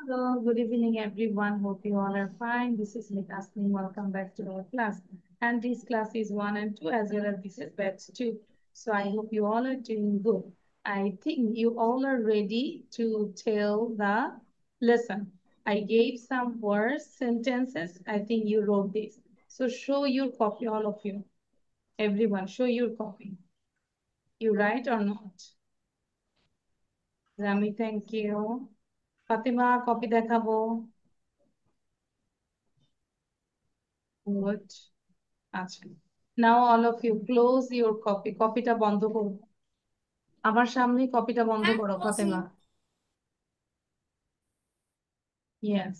Hello, good evening, everyone. Hope you all are fine. This is Ms. Asmin. Welcome back to our class. And this class is 1 and 2, as well as this is batch 2. So I hope you all are doing good. I think you all are ready to tell the lesson. I gave some words, sentences. I think you wrote this. So show your copy, all of you. Everyone, show your copy. You write or not? Rami, thank you. Fatima, copy দেখাবো. Good. আচ্ছা, now all of you close your copy. কপিটা বন্ধ করো, আমার সামনে কপিটা বন্ধ করো ফাতেমা। ইয়েস,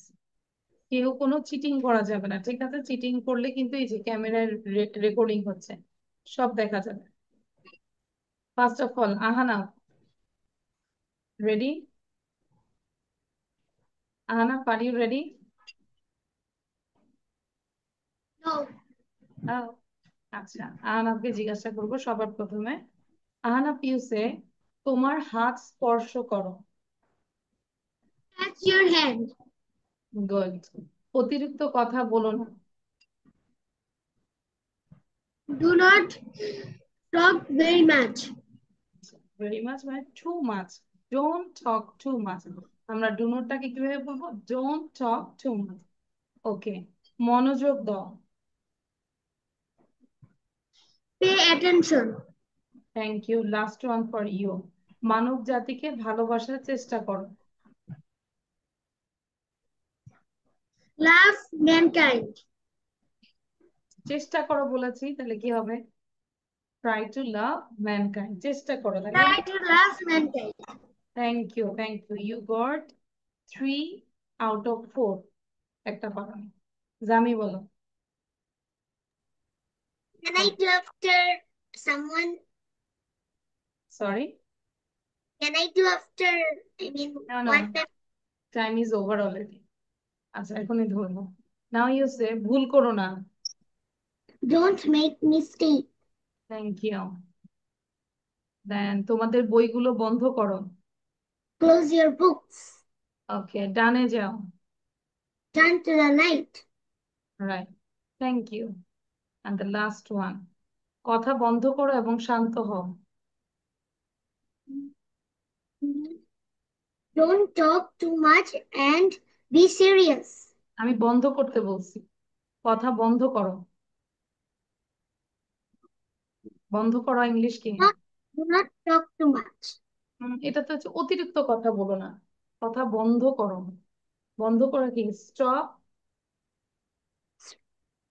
কেউ কোনো চিটিং করা যাবে না, ঠিক আছে? চিটিং করলে কিন্তু এই যে ক্যামেরার রেকর্ডিং হচ্ছে, সব দেখা যাবে। First of all Ahana, ready? Ahana, are you ready? আচ্ছা, আহানাকে জিজ্ঞাসা করবো সবার প্রথমে। আহানা পিউসে, তোমার হাত স্পর্শ করো। Touch your hand. গুড। অতিরিক্ত কথা বলো না। Do not talk very much. Very much মানে too much. Don't talk too much. আমরা ডু নটটাকে কিভাবে বলবো? Don't talk too much. Okay, মনোযোগ দাও। Pay attention. Thank you. Last one for you. মানব জাতিকে ভালোবাসার চেষ্টা করো। Love mankind. চেষ্টা করো বলেছি, তাহলে কি হবে? Try to love mankind. চেষ্টা করো, তাই না? Try to love mankind. Thank you, thank you. You got 3 out of 4। একটা পারো। জামি বলো। Can I do after someone? Sorry, Can I do after? I mean, না না, one time. Time is over already. আচ্ছা, এখনই ধরবো। নাও ইউ সে, ভুল করো না। Don't make mistake. Thank you. Then তোমাদের বইগুলো বন্ধ করো। Close your books. ওকে, ডানে যাও। Turn to the right. Right, thank you. And the last one, কথা বন্ধ করো এবং শান্ত হও। Don't talk too much and be serious. আমি বন্ধ করতে বলছি, কথা বন্ধ করো। বন্ধ করো ইংলিশ কি? Do not talk too much. এটা তো হচ্ছে অতিরিক্ত কথা বলো না, কথা বন্ধ করো। বন্ধ করা কি? Stop.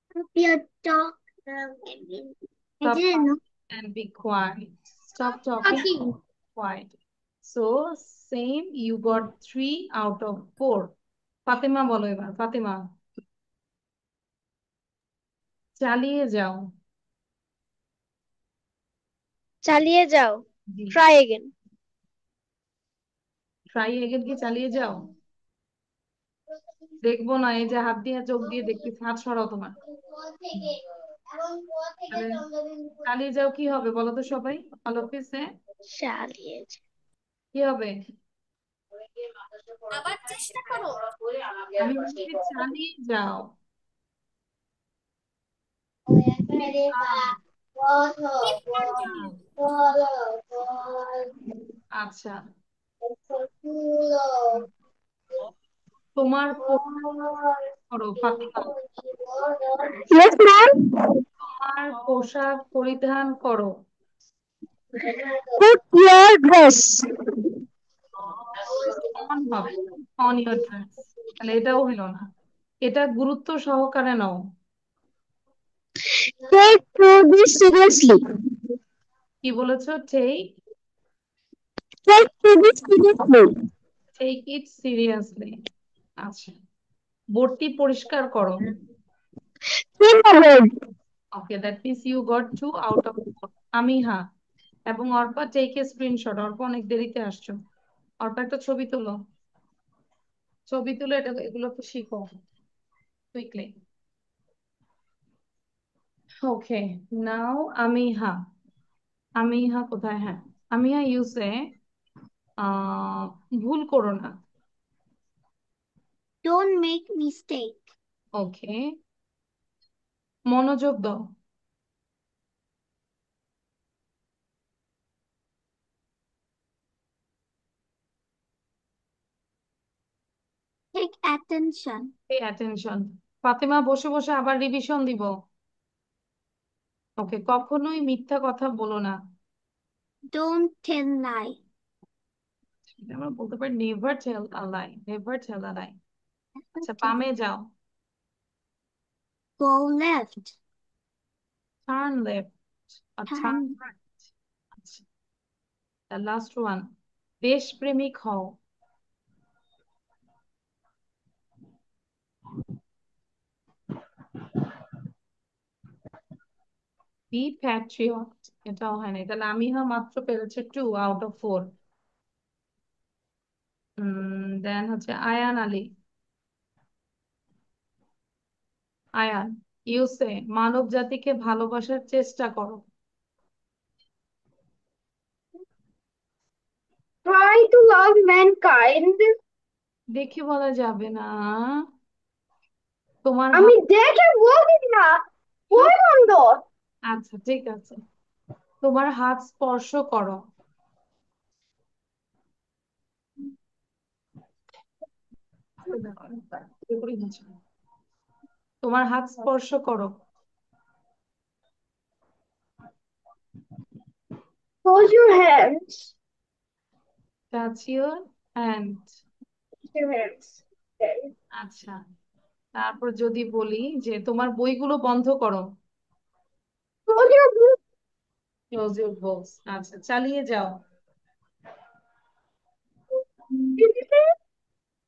Stop your talk. I Stop didn't know. and be quiet. Stop Stop talking. talking. Quiet. So same, you got 3 out of 4. Fatema বলো এবার, ফাতেমা। চালিয়ে যাও। চালিয়ে যাও। জি। Try again. ট্রাই এগেন কি চালিয়ে যাও? দেখবো না, এই যে হাত দিয়ে চোখ দিয়ে দেখতে, হাত সরাও তোমার। তাহলে চালিয়ে যাও কি হবে বলো তো সবাই, অফিসে চালিয়ে কি হবে? আবার চেষ্টা করো। আমি বলছি চালিয়ে যাও। Keep continue. আচ্ছা, তোমার করো ফাতেমা। Yes, ma'am. তোমার পোশাক পরিধান করো। Put your dress. অন হবে, অন ইউর ড্রেস। তাহলে এটাও হইলো না, এটা গুরুত্ব সহকারে নাও। Take to this seriously. কি বলেছো? Take, Take to this seriously. Take it seriously. আচ্ছা, বোর্ডটি পরিষ্কার করো। Clean the road. Okay, that means you got 2 out of 4। আমি হ্যাঁ, এবং Arpa take a screenshot. Arpa অনেক দেরিতে আসছো। অর্পা একটা ছবি তুলো, ছবি তুলে এটা এগুলোকে শিখো কুইকলি। ওকে, নাও আমি হ্যাঁ। আমি হ্যাঁ কোথায়? হ্যাঁ, আমি হ্যাঁ ইউসে ভুল করো না। Don't make mistake. ওকে, মনোযোগ দাও। Take attention. Pay attention. Fatema বসে বসে আবার রিভিশন দিব। ওকে, কখনোই মিথ্যা কথা বলো না। Don't tell lie. এটা আমরা বলতে পারি নেভার টেল আ লাই, নেভার টেল আ লাই। আচ্ছা, বামে যাও। Go left. টার্ন লেফট আর টার্ন Turn. রাইট। আচ্ছা, লাস্ট ওয়ান, দেশপ্রেমিক হও। বি প্যাট্রিয়ট, এটাও হয় না। তাহলে আমি মাত্র পেরেছে 2 আউট অফ 4। দেন হচ্ছে আয়ান আলী। আয়ান, ইউসে মানব জাতিকে ভালোবাসার চেষ্টা করো। Try to love mankind. দেখে বলা যাবে না। তোমার আমি দেখে বলি না, বই বন্ধ। আচ্ছা ঠিক আছে, তোমার হাত স্পর্শ করো। তোমার হাত স্পর্শ করো। Close your hands. Touch your hand. Your hands. Okay. আচ্ছা, তারপর যদি বলি যে তোমার বইগুলো বন্ধ করো। Close your book. Close your books. আচ্ছা, চালিয়ে যাও।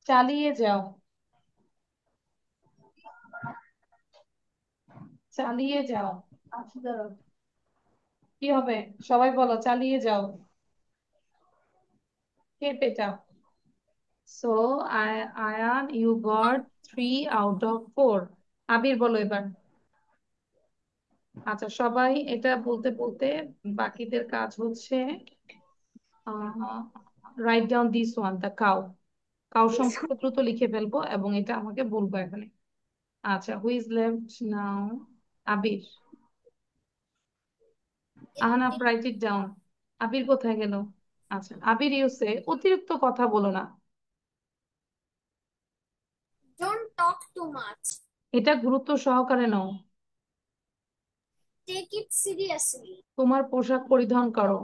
চালিয়ে যাও। চালিয়ে যাও। আচ্ছা দাঁড়াও। কি হবে? সবাই বলো চালিয়ে যাও। কেপ এটা। So Ayan, you got 3 out of 4। Abir বলো এবার। আচ্ছা, সবাই এটা বলতে বলতে বাকিদের কাজ হচ্ছে right down this one, the cow. Cow সম্পর্কে দ্রুত লিখে ফেলবো এবং এটা আমাকে বলবো এখানে। আচ্ছা, who is left now? Abir. Ahnaf, right it down. Abir কোথায় গেল? আচ্ছা, আবির ইউসে অতিরিক্ত কথা বলো না। Don't talk too much. এটা গুরুত্ব সহকারে নাও। Take it seriously. তোমার পোশাক পরিধান করো।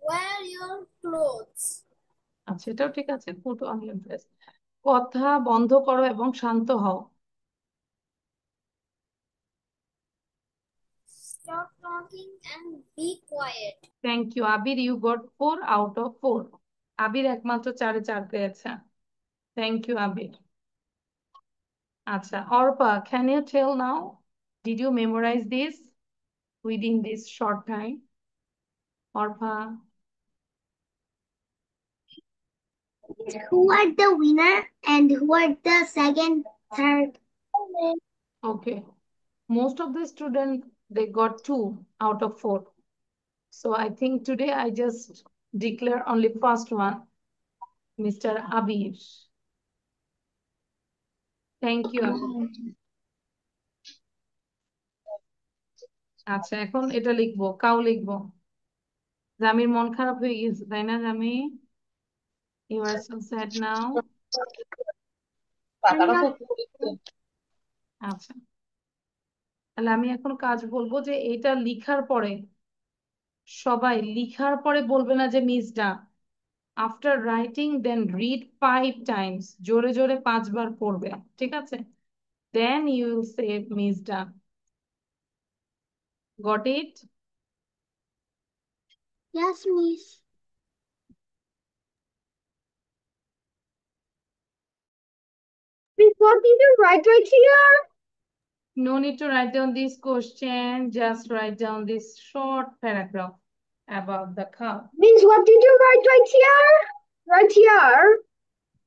Wear your clothes. আচ্ছা, এটাও ঠিক আছে, পুট অন ইউর ড্রেস। কথা বন্ধ করো এবং শান্ত হও। Stop talking and be quiet. Thank you Abir, you got 4 out of 4। Abir একমাত্র 4-এ 4 পেয়েছে। Thank you Abir. আচ্ছা, Arpa, can you tell now, did you memorise this within this short time? Arpa. Who are the winner and who are the second, third? Okay, most of the students they got 2 out of 4. So I think today I just declare only first one, Mr. Abir. Thank you, Abir. আচ্ছা, এখন এটা লিখবো, cow লিখবো। জামির মন খারাপ হয়ে গেছে তাই না জামি? You are so sad now. আচ্ছা, তাহলে আমি এখন কাজ বলবো যে এটা লিখার পরে সবাই লিখার পরে বলবে না যে মিস ডা। After writing then read 5 times, জোরে জোরে 5 বার পড়বে, ঠিক আছে? Then you will say miss ডা। Got it? Yes, miss. Miss, what did you write right here? No need to write down this question, just write down this short paragraph about the cow. Miss, what did you write right here? Right here.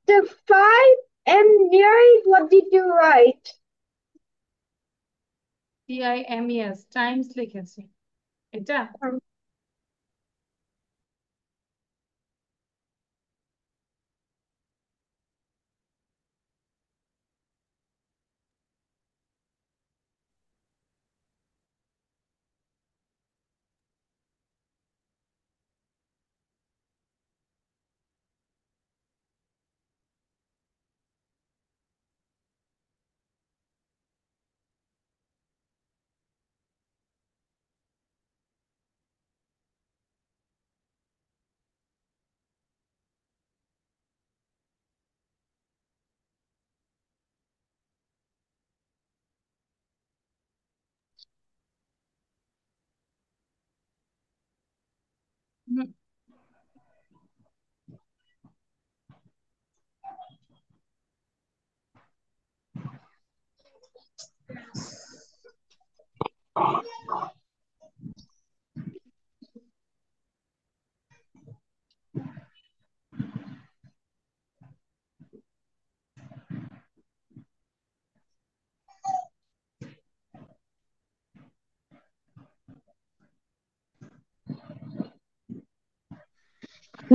The 5 and near it, what did you write? TIMES, Times লিখেছি। এটা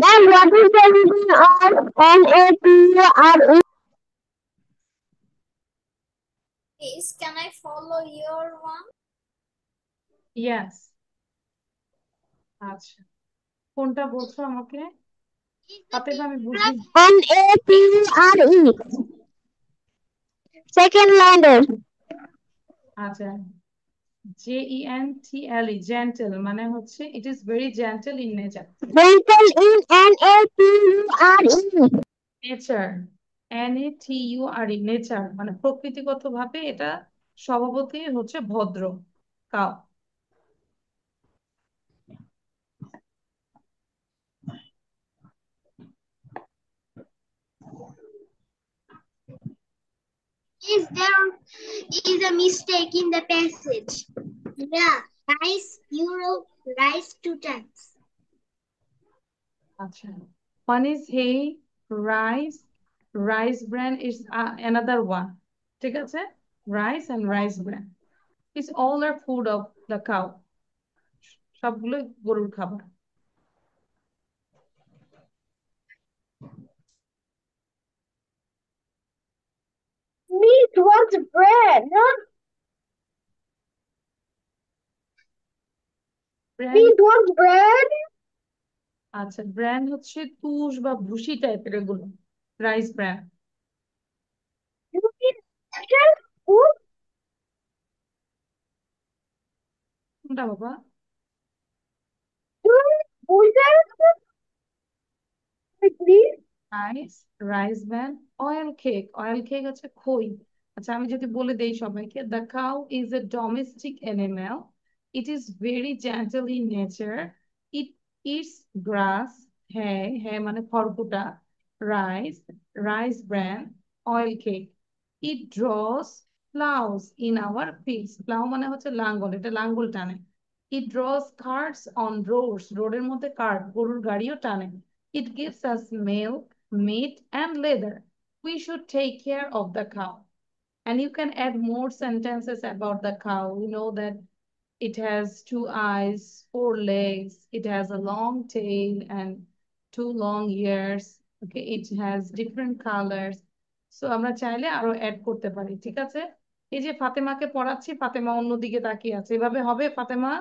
Ma'am, what is the meaning of NATURE? Please, can I follow your one? Yes. আচ্ছা, কোনটা বলছো আমাকে? ফাতেমা, আমি বুঝি। NATURE. Second line. আচ্ছা, JENTLE, gentle মানে হচ্ছে ইট is very gentle in nature. Gentle in NATURE. Nature, NATURE, nature মানে প্রকৃতিগত ভাবে এটা স্বভাবতই হচ্ছে ভদ্র cow. Is there is a mistake in the passage? Yeah, rice, euro, rice 2 times. আচ্ছা, one is hay, rice, rice bran is another one, ঠিক আছে? Rice and rice bran is all are food of the cow, সবগুলো গরুর খাবার। Meat was bread. Bran, Meat was bread. আচ্ছা, bran হচ্ছে তুষ বা ভুসি টাইপের এগুলো, rice bran. You mean chicken? Food? কোনটা বাবা? Bushes? Please. Rice, rice bran, oil cake, oil cake হচ্ছে খই। আচ্ছা, আমি যদি বলে দেই সবাইকে, the cow is a domestic animal, it is very gentle in nature, it eats grass, হ্যাঁ হ্যাঁ মানে খড়কুটা, rice, rice bran, oil cake, it draws ploughs in hour fields, plough মানে হচ্ছে লাঙ্গল, এটা লাঙ্গল টানে। ইট ড্রস কার্টস অন রোডস, রোডের মধ্যে কার্ট, গরুর গাড়িও টানে। It gives us milk, meat, and leather. We should take care of the cow. And you can add more sentences about the cow. You know that it has 2 eyes, 4 legs, it has a long tail and 2 long ears. Okay, it has different colors. So আমরা চাইলে আরো add করতে পারি, ঠিক আছে? এই যে ফাতেমাকে পড়াচ্ছি, ফাতেমা অন্যদিকে তাকিয়ে আছে, এভাবে হবে ফাতেমা?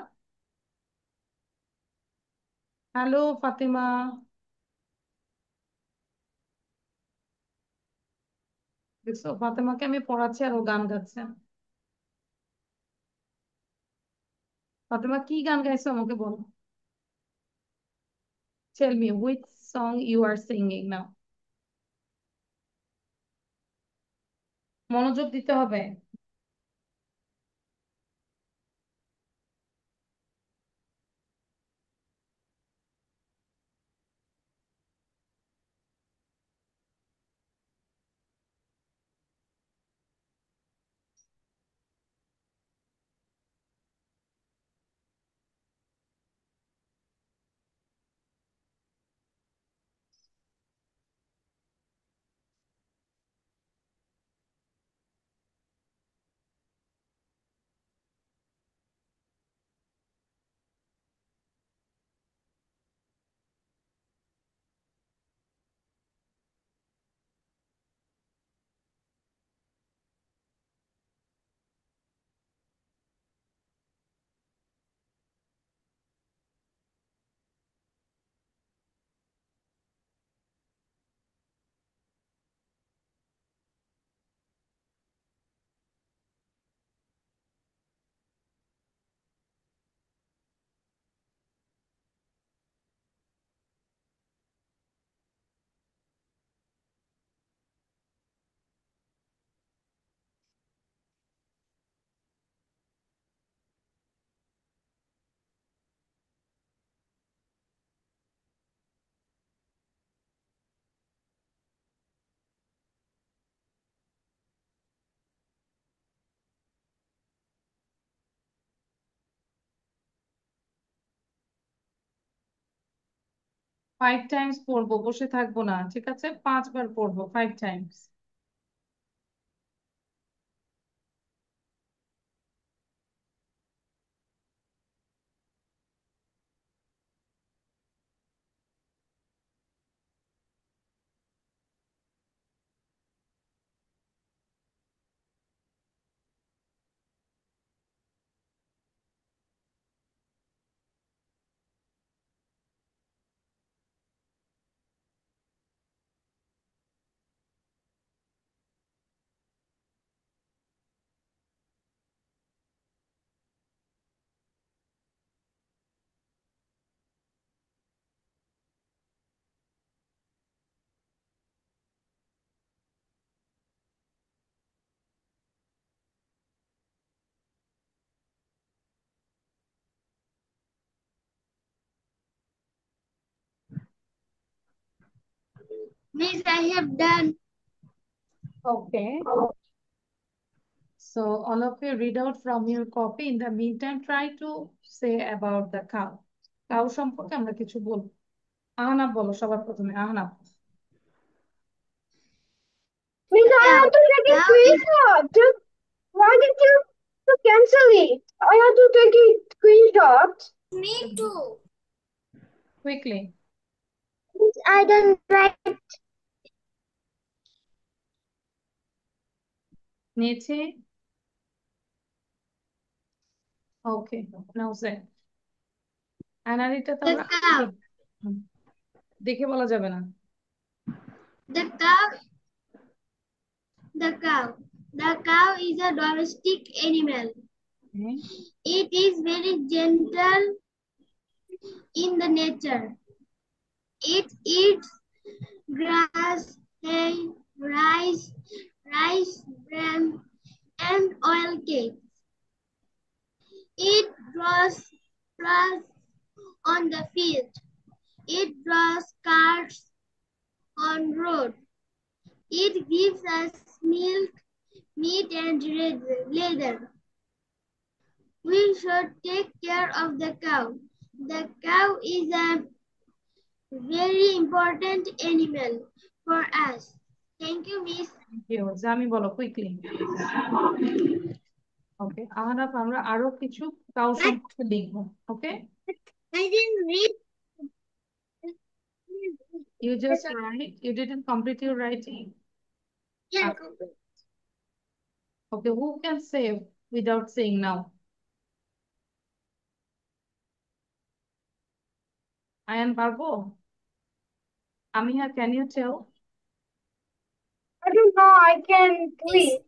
হ্যালো ফাতেমা, দেখছো ফাতেমাকে আমি পড়াচ্ছি আর ও গান গাচ্ছে। ফাতেমা কি গান গাইছো আমাকে বলো। Tell me which song you are singing now. মনোযোগ দিতে হবে। 5 times পড়বো, বসে থাকবো না, ঠিক আছে? 5 বার পড়বো, 5 times। Miss, I have done. Okay. So all of you read out from your copy. In the meantime, try to say about the cow. Cow সম্পর্কে আমরা কিছু বলবো। আহনাফ বলো সবার প্রথমে, Ahnaf. Miss, I Cow. have to take a Cow is screenshot. Why did you to cancel it? I have to take a screenshot. me too. Quickly. Miss, I done right. নিয়েছি। ওকে, নাও সে। অ্যানালিটা তো The আমরা cow. হুম, দেখে বলা যাবে না। The cow. The cow. The cow is a domestic animal. হ্যাঁ, It is very gentle in the nature. It eats grass, hay, rice, bran, and oil cakes. It draws grass on the field. It draws carts on road. It gives us milk, meat, and leather. We should take care of the cow. The cow is a very important animal for us. Thank you, Miss. Thank you. Jami বলো quickly. ওকে, আহনাফ আমরা আরো কিছু cow But সম্পর্কে লিখবো। ওকে, I didn't read. you just write, you didn't complete your writing. Yeah. Okay, who can say without saying now? Ayan পারবো? Amiha, can you tell? I don't know. I can read.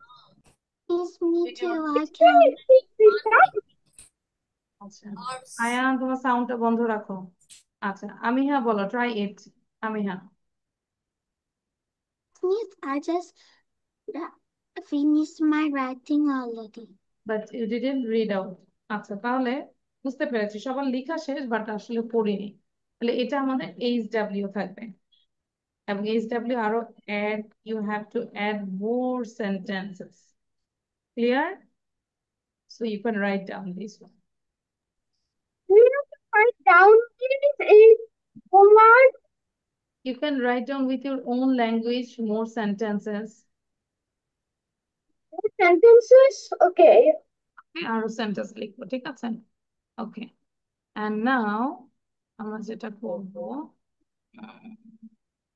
Miss, me Did you too. already? I can. আচ্ছা, আয়ান তোমার সাউন্ডটা বন্ধ রাখো। আচ্ছা, আমিহা বলো, try it. Amiha. Miss, I just finished my writing already. But you didn't read out. আচ্ছা, তাহলে বুঝতে পেরেছি সবার লেখা শেষ বাট আসলে পড়িনি। তাহলে এটা আমাদের HW থাকবে, এবং HW আরো add, you have to add more sentences. Clear? So you can write down this one. Do you have to write down this in homework? You can write down with your own language more sentences. Sentences? Okay. আরো sentence লিখবো, ঠিক আছে? ওকে, and now আমরা যেটা করবো,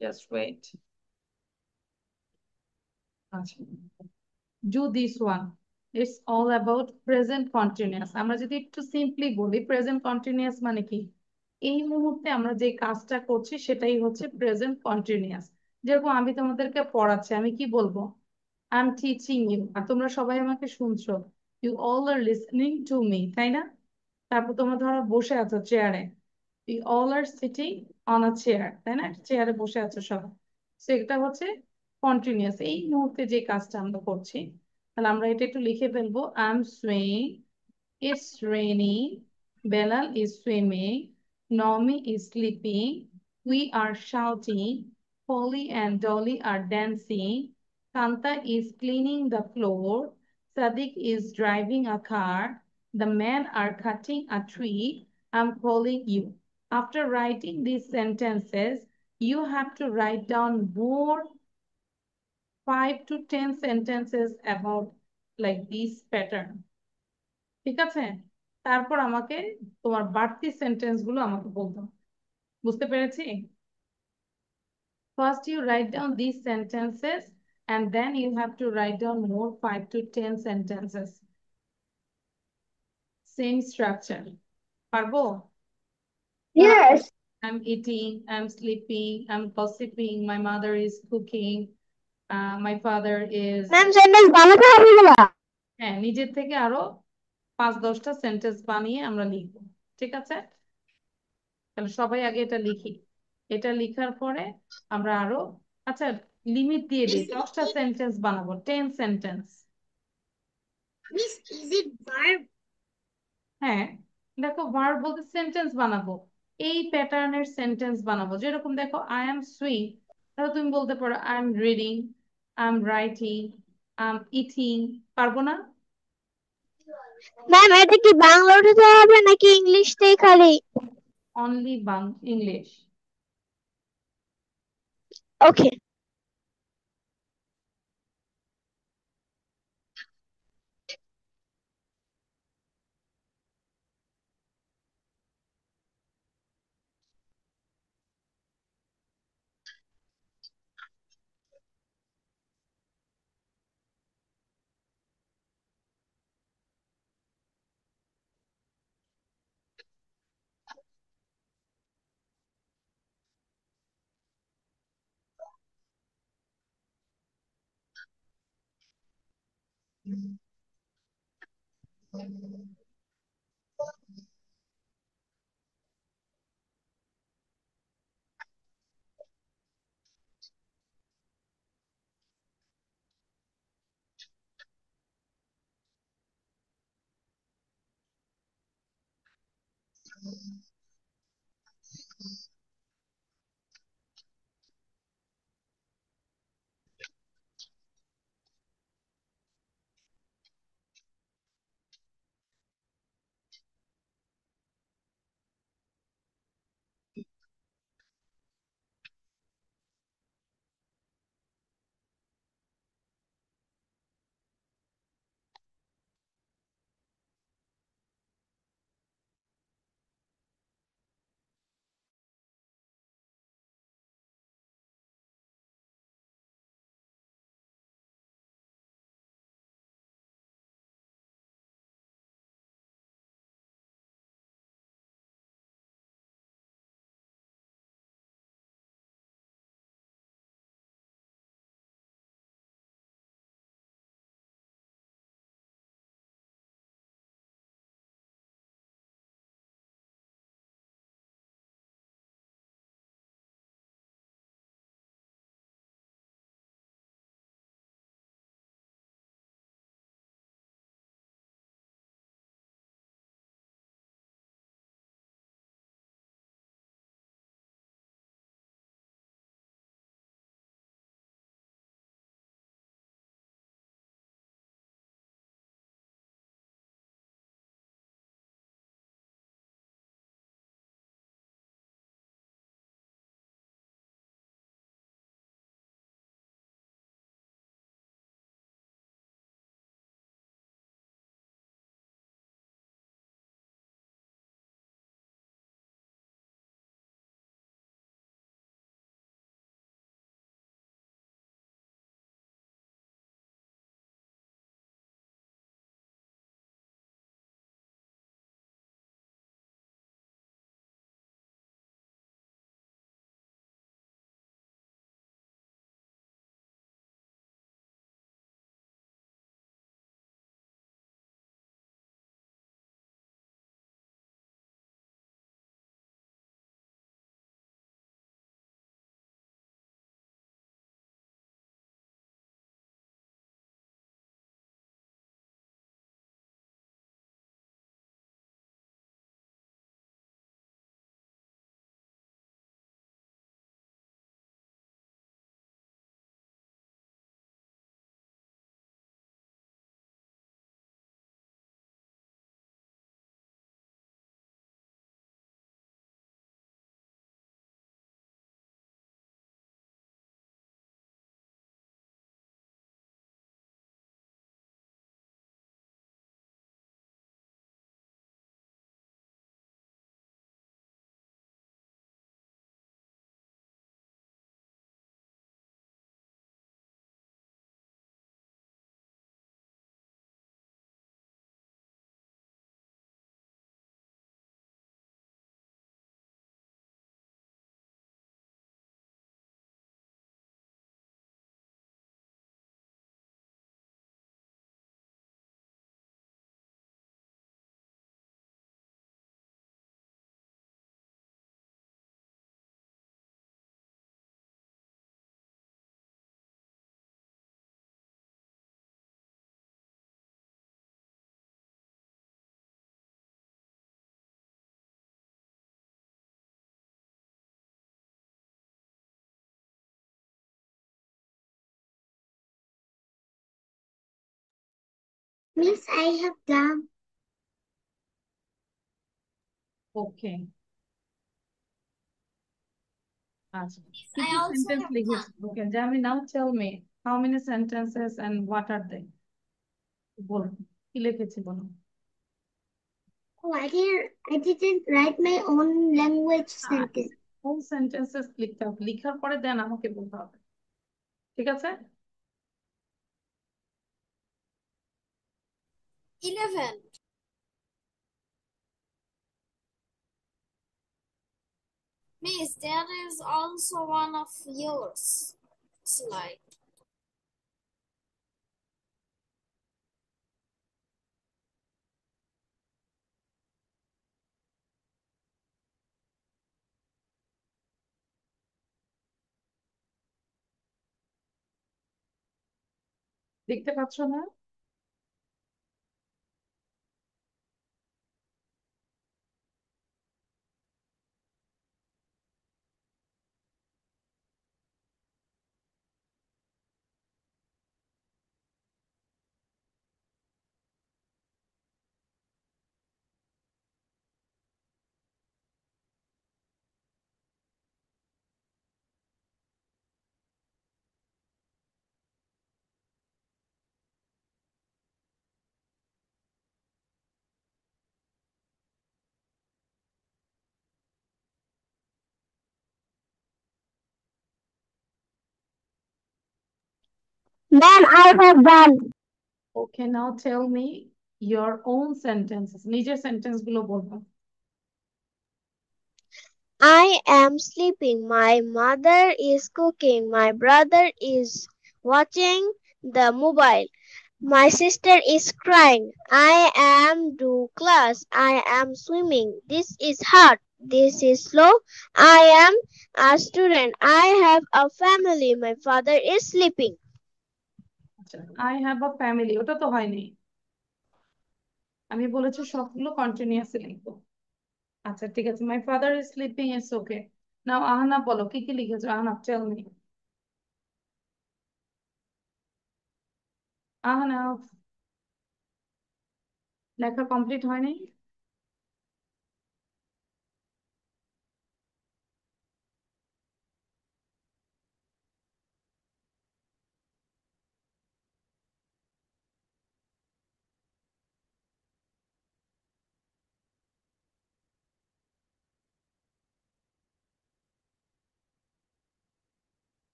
just wait. আচ্ছা, do this one. It's all about present continuous. আমরা যদি একটু সিম্পলি বলি, প্রেজেন্ট কন্টিনিউয়াস মানে কি? এই মুহূর্তে আমরা যে কাজটা করছি সেটাই হচ্ছে প্রেজেন্ট কন্টিনিউয়াস। যেরকম আমি তোমাদেরকে পড়াচ্ছি, আমি কি বলবো? আই এম টিচিং ইউ, আর তোমরা সবাই আমাকে শুনছো। You all are listening to me, তাই না? তারপর তোমরা ধরো বসে আছো চেয়ারে, you all are sitting on a chair, তাই না? চেয়ারে বসে আছো সবাই। তো এটা হচ্ছে কন্টিনিউয়াস, এই মুহূর্তে যে কাজটা আমরা করছি। তাহলে আমরা এটা একটু লিখে ফেলবো। I am swing, it's raining, Belal is swimming, Nomi is sleeping, we are shouting, Polly and Dolly are dancing, Kanta is cleaning the floor, Sadiq is driving a car, the men are cutting a tree, I'm calling you. After writing these sentences, you have to write down more 5 to 10 sentences about like this pattern. ঠিক আছে? তারপর আমাকে তোমার বাড়তি sentence গুলো আমাকে বলতে হবে। বুঝতে পেরেছি? First you write down these sentences and then you have to write down more 5 to 10 sentences. Same structure. পারবো? Yes. I'm eating, I'm sleeping, I'm gossiping, my mother is cooking, my father is... Ma'am, sentence বানাতে হবে এগুলা? হ্যাঁ, নিজের থেকে আরো 5-10টা sentence বানিয়ে আমরা লিখবো, ঠিক আছে? তাহলে সবাই আগে এটা লিখি। এটা লিখার পরে আমরা আরো, আচ্ছা লিমিট দিয়ে দিই, 10টা সেন্টেন্স বানাবো, 10 sentence. Miss, is it verb? হ্যাঁ, দেখো ভার্ব বলতে সেন্টেন্স বানাবো, এই প্যাটার্নের সেন্টেন্স বানাবো। যেরকম দেখো, আই এম সুইং, তাহলে তুমি বলতে পারো I am reading, I am writing, I am eating. পারবো না? ম্যাম এটা কি বাংলা উঠাতে হবে নাকি ইংলিশটাই খালি? Only English. Okay. Miss, I have done. Okay. আচ্ছা কি I কি also সেন্টেন্স have লিখেছো? Okay, Jami, now tell me how many sentences and what are they? বলো কি লিখেছি বলো। Oh, I didn't write my own language sentence. কোন sentences লিখতে হবে, লিখার পরে দেন আমাকে বলতে হবে, ঠিক আছে? 11. Miss, there is also one of yours slide. দেখতে পাচ্ছ না? Ma'am, I have done. Okay, now tell me your own sentences, নিজের সেন্টেন্স গুলো বলবো। I am sleeping. My mother is cooking. My brother is watching the mobile. My sister is crying. I am do class. I am swimming. This is hard. This is slow. I am a student. I have a family. My father is sleeping. আচ্ছা, I have a family, ওটা তো হয়নি, আমি বলেছি সবগুলো continuously লিখবো। আচ্ছা ঠিক আছে, my father is sleeping, it's okay. Now Ahnab বলো কি কি লিখেছো, আহনাব টেল মি। আহনাব, লেখা কমপ্লিট হয়নি?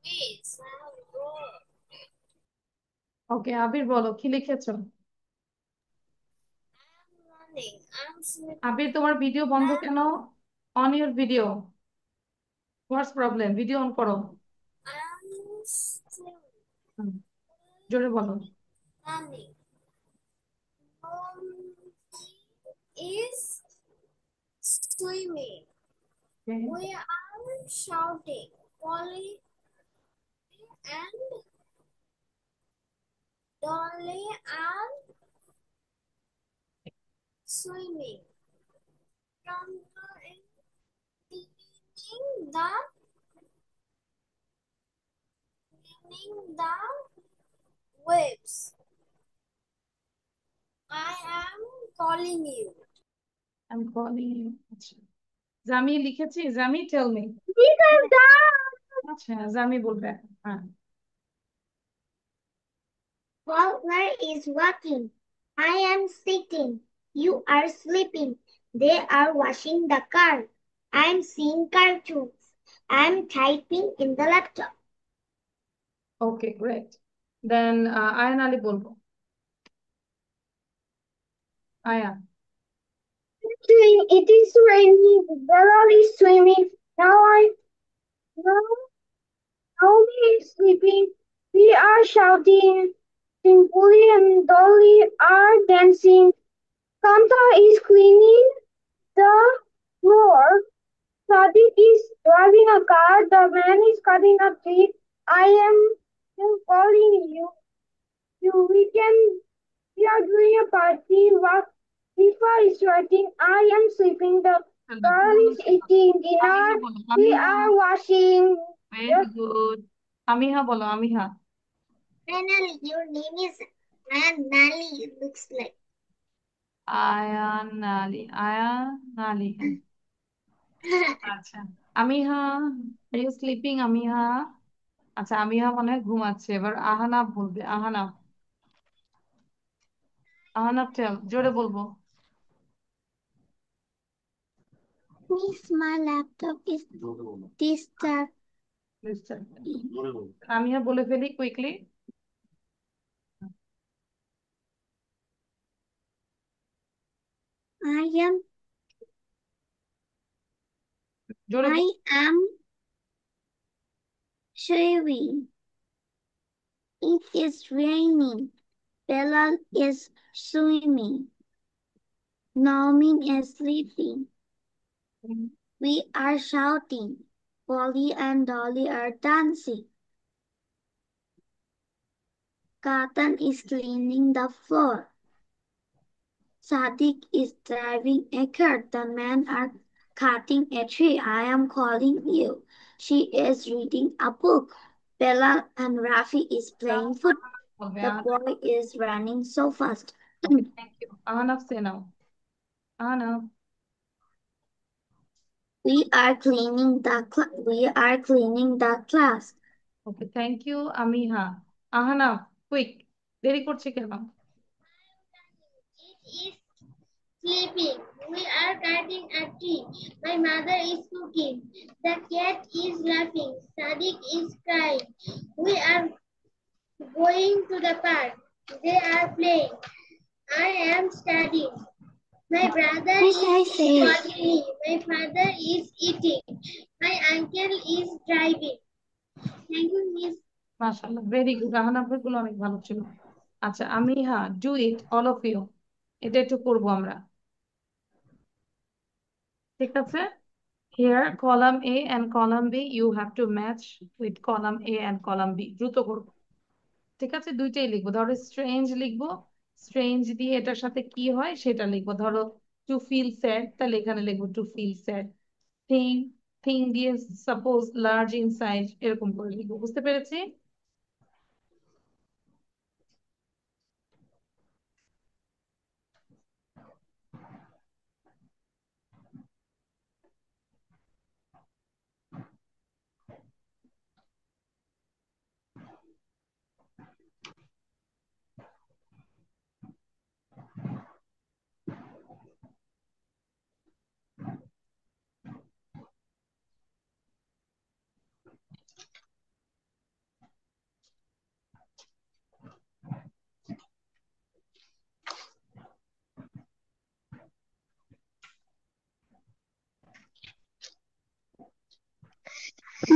Miss, I have wrote. ওকে, আবির বলো কি লিখেছো? I am running. I am sleeping. আবির তোমার ভিডিও বন্ধ কেন? On your video, what's problem? Video on করো। I am still হুম, জোরে বলো। running. Mom is swimming. Okay. We are shouting. Polly and Dolly are swimming. Pronto is cleaning the waves. I am calling you. I'm calling you. আচ্ছা, জামি লিখেছি, Jami tell me. These are done. আচ্ছা, জামি বলবে এখন। হ্যাঁ, Walter is walking. I am sitting. You are sleeping. They are washing the car. I am seeing cartoons. I am typing in the laptop. Okay great. Then Ayan Ali বলবো। Ayan. It is raining. Beryl is swimming. Now Naomi is sleeping. We are shouting. Pimpuli and Dolly are dancing. Kanta is cleaning the floor. Sadiq is driving a car. The man is cutting a tree. I am calling you. We are doing a party. Rifa is writing. I am sleeping. The girl is eating dinner. We are washing. Very good. Amiha bolo, Amiha. Finally, your name is Nali, it looks like. Ayan Nali. Ayan Nali. আচ্ছা আমিহা, are you sleeping আমিহা? আচ্ছা আমিহা মনে হয় ঘুমাচ্ছে। এবার আহানাব বলবে। আহানাব, আহানাব টেল, জোরে বলবো। Miss, my laptop is disturbed. আমিহা বলে ফেলি কুইকলি। I am জোরে বল। I am shaving. It is raining. Bella is swimming. Naumin is sleeping. We are shouting. Polly and Dolly are dancing. Katan is cleaning the floor. Sadiq is driving a car. The men are cutting a tree. I am calling you. She is reading a book. Bella and Rafi is playing football. বলবে The boy is running so fast. Thank you. Ahanab say now. Ahanab, We are cleaning the class. Okay thank you Amiha. Ahanab quick, দেরি করছে কেন? It is sleeping. We are cutting a tree. My mother is cooking. The cat is laughing. Sadiq is crying. We are going to the park. They are playing. I am studying. My brother is calling me. My father is eating. My uncle is driving. Thank you, Miss. মাশাআল্লাহ, very good. আহানাবের গুলো অনেক ভালো ছিল। আচ্ছা Amiha, do it all of you. এটা একটু করবো আমরা, ঠিক আছে? Here column A and column B you have to match with column A and column B. দ্রুত করবো, ঠিক আছে? দুইটাই লিখবো। ধরো স্ট্রেঞ্জ লিখবো, স্ট্রেঞ্জ দিয়ে এটার সাথে কি হয় সেটা লিখবো। ধরো টু ফিল স্যাড, তাহলে এখানে লিখবো to feel sad. Thing, thing দিয়ে সাপোজ লার্জ ইন সাইজ, এরকম করে লিখবো। বুঝতে পেরেছি?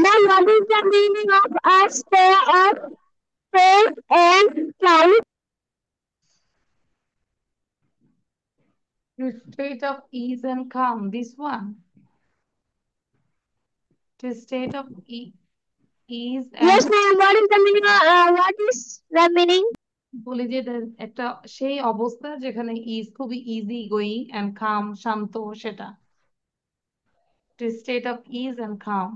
Now, what is the meaning of a state of space and time? To state of ease and calm, this one. To state of ease Yes, and, ma'am. What is the meaning? What is the meaning? বলি যে একটা সেই অবস্থা যেখানে ease খুবই easy going and calm শান্ত, সেটা to state of ease and calm.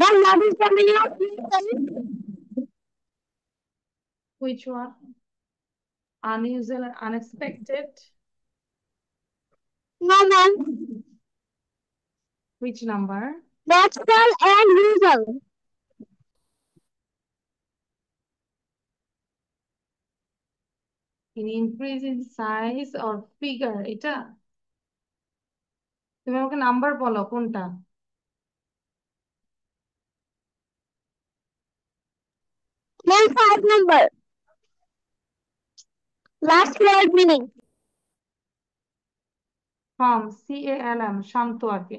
Then what is the meaning of listen? Which one? Unusual and unexpected. No, ma'am. Which number? Natural and usual. In increase in size or figure, এটা তুমি আমাকে number বলো কোনটা? Ma'am, 5 number. Last word meaning. Calm, CALM, শান্ত আর কি।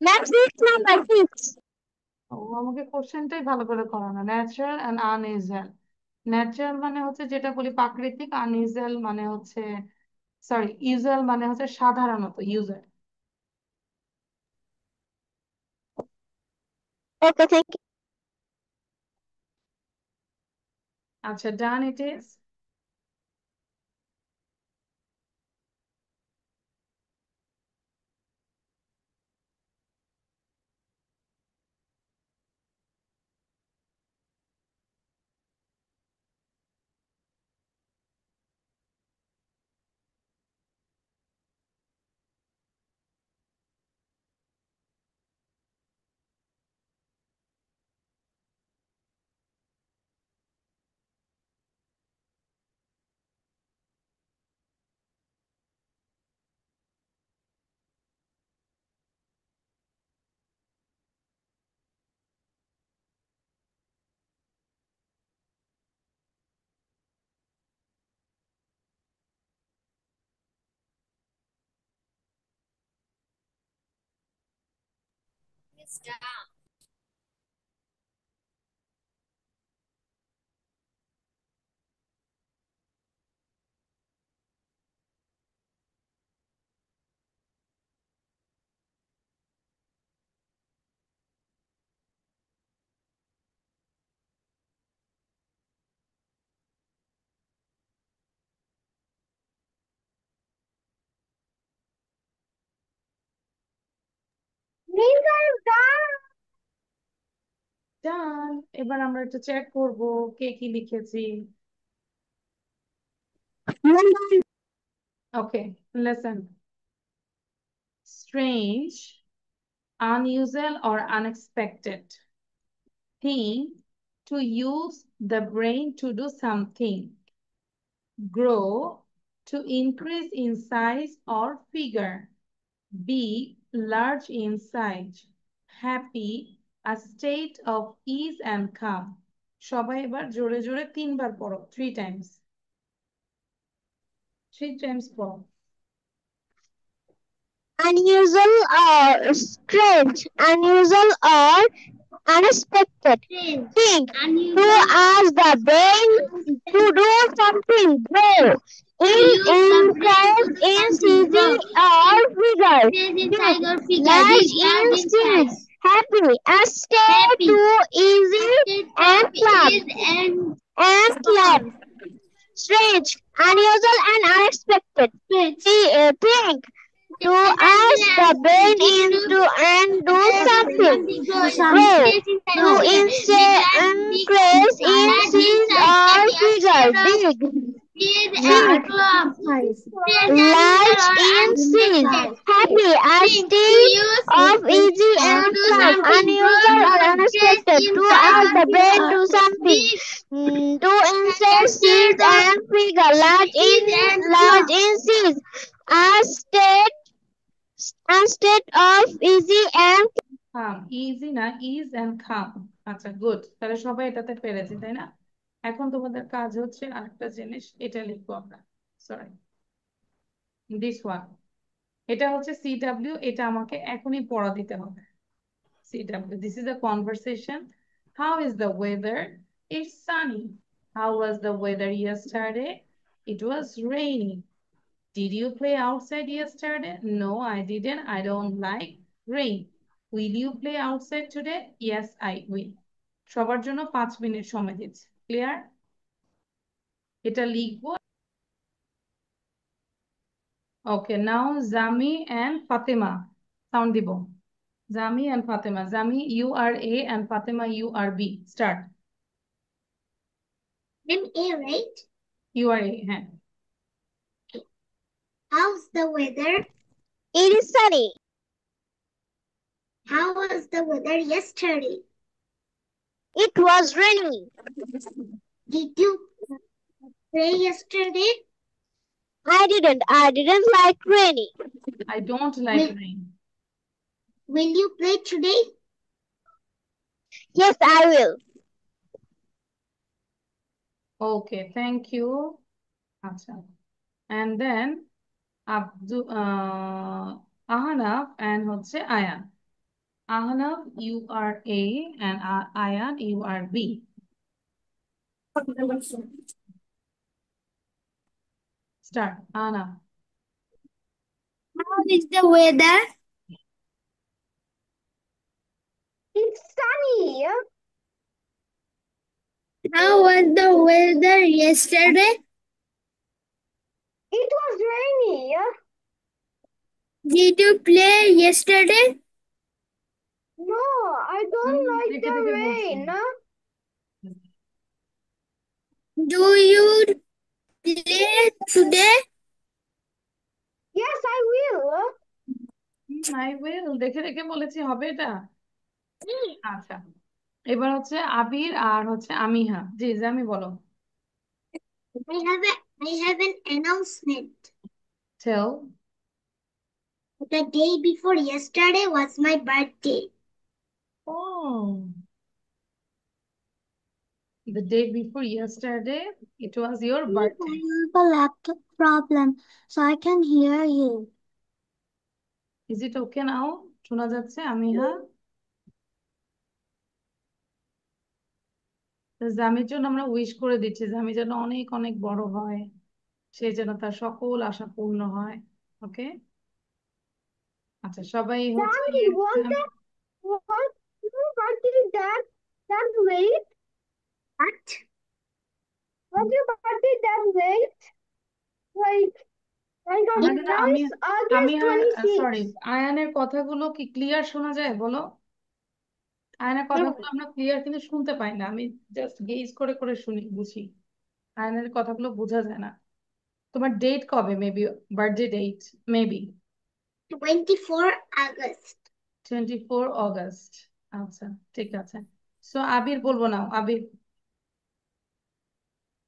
Ma'am, 6 number, 6. ও আমাকে কোশ্চেনটাই ভালো করে করো না। Natural and unusual. ন্যাচারাল মানে হচ্ছে যেটা বলি প্রাকৃতিক, আনইউজুয়াল মানে হচ্ছে সরি ইউজুয়াল মানে হচ্ছে সাধারণত ইউজুয়াল। Okay, thank you. আচ্ছা, ডান ইট ইজ। ডান। এবার আমরা একটু চেক করব কে কি লিখেছি। ওকে, listen. Strange, unusual or unexpected thing to use the brain to do something. Grow, to increase in size or figure. Be large in size. Happy, a state of ease and calm. সবাই এবার জোরে জোরে 3 বার পড়ো, 3 times. 3 times পড়ো। Unusual or strange, unusual or unexpected Strange. thing to Unusual. ask the brain to do something. Grow, use the increase brain to do in something. size Grow. or figure. Increase in Big, size or figure. large Big, in large in size. size. Happy, a state Happy. too easy State and of calm. ease and And calm. calm. Strange, unusual and unexpected. Strange. Think to ask the brain into and do something. Grow to increase in size or figure. Big, large in size. Happy, a state of easy and calm. Unusual or unexpected. To ask the brain to something. To increase size and figure. Large in size. A state of easy and calm, easy না, ease and calm. আচ্ছা, good. তাহলে সবাই এটাতে পেরেছি, তাই না? এখন তোমাদের কাজ হচ্ছে আরেকটা জিনিস, এটা লিখবো আমরা। Sorry, this one. এটা হচ্ছে CW, এটা আমাকে এখনই পড়া দিতে হবে। CW, this is a conversation. How is the weather? It's sunny. How was the weather yesterday? It was rainy. Did you play outside yesterday? No, I didn't. I don't like rain. Will you play outside today? Yes, I will. সবার জন্য 5 minute সময় দিচ্ছি। Clear? এটা লিখবো। ওকে, নাও জামি and Fatema sound দিব। Zami and Fatima. Zami, you are A and Fatima, you are B. Start. I'm A, right? You are A. হ্যাঁ। How's the weather? It is sunny. How was the weather yesterday? It was rainy. Did you play yesterday? I didn't like rainy. I don't like Will- rain. Will you play today? Yes, I will. Okay, thank you. আচ্ছা। And then Ahanaf and হচ্ছে Ayan. Ahanaf, you are A and Ayan, you are B. Start. Ahanaf. How is the weather? It's sunny. How was the weather yesterday? It was rainy. Did you play yesterday? No, I don't like দেখে the দেখে বলছি। rain. Do you play today? Yes, I will. I will দেখে দেখে বলেছি হবে এটা। আচ্ছা, এবার হচ্ছে আবির আর হচ্ছে আমিহা। জি জামি বলো। I have an announcement. Tell. The day before yesterday was my birthday. Oh, the day before yesterday, it was your birthday. I have a laptop problem, so I can hear you. Is it okay now? শোনা যাচ্ছে আমিহা? তো জামির জন্য আমরা wish করে দিচ্ছি, জামি যেন অনেক অনেক বড় হয়, সে যেন তার সকল আশা পূর্ণ হয়। ওকে, আচ্ছা সবাই হচ্ছে Mommy, what is that late? What? Was your birthday that late? Like আমরা যেন now আমি is August 26. সরি, আয়ানের কথাগুলো কি ক্লিয়ার শোনা যায় বলো? আয়নের কথাগুলো আমরা ক্লিয়ার কিন্তু শুনতে পাই না, আমি জাস্ট গেজ করে করে শুনি, বুঝি। আয়নের কথাগুলো বোঝা যায় না। তোমার ডেট কবে? Maybe birthday date maybe 24 August. 24 August. আচ্ছা ঠিক আছে। সো আবির বলবো না, আবির।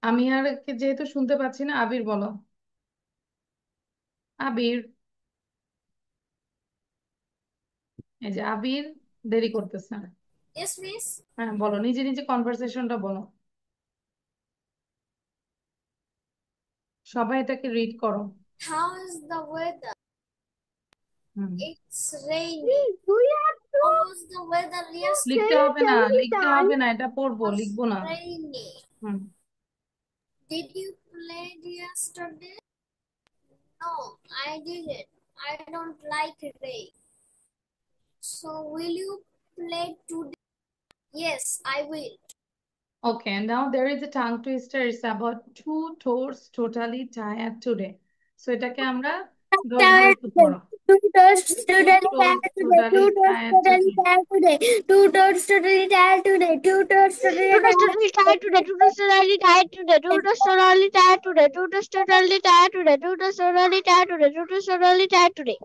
আমি আর যেহেতু শুনতে পাচ্ছি না, আবির বলো। আবির, এই যে আবির দেরি করতেছে। Yes, miss. হ্যাঁ বলো, নিজে নিজে কনভারসেশনটা বলো, সবাই এটাকে রিড করো। How is the weather? Hmm, It's rainy. Do you have to How was the weather yesterday? লিখতে say হবে না, 70 লিখতে times? হবে না, এটা পড়বো, লিখবো না। Rainy. Hmm, Did you play yesterday? No, I didn't. I don't like rain. So will you play today? Yes, I will. okay, now there is a tongue twister. It's about two toes totally tired today. So এটাকে আমরা Tired দশভুক্ত today. করো। Two toes Two totally toes tired today. totally Two toes tired totally today. tired today. Two toes totally tired today. Two toes totally Two toes totally tired today. Two toes totally tired today. Two toes totally tired today. Two toes totally tired today. Two toes totally tired today. Two toes totally tired today.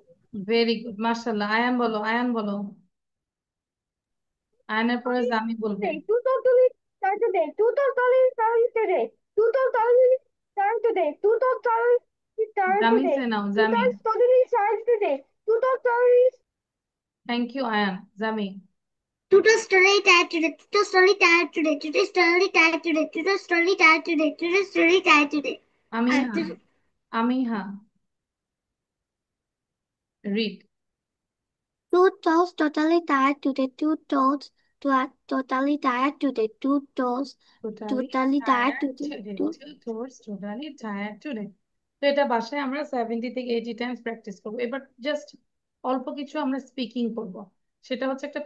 Very good, mashallah. Ayaan বলো, আয়ান বলো। আয়ানের পরে জামি বলবে। Two totally tired today. Two totally tired today. Two totally tired today. Two totally tired Jami today. Say now, Two Jami. totally tired today. Two totally. Thank you Ayan. Jami. Two toes totally tired today. Two toes totally tired today. Two toes totally tired today. Two toes totally tired today. Two toes totally tired today. Amiha, Amiha read. Two toes totally tired today. Two toes totally tired today. Two toes Totally totally tired tired today. today. Two Two toes totally tired today. তো এটা বাসায় আমরা 70 থেকে 80 Times practice করবো। এবার just অল্প কিছু আমরা স্পিকিং করব, সেটা হচ্ছে একটা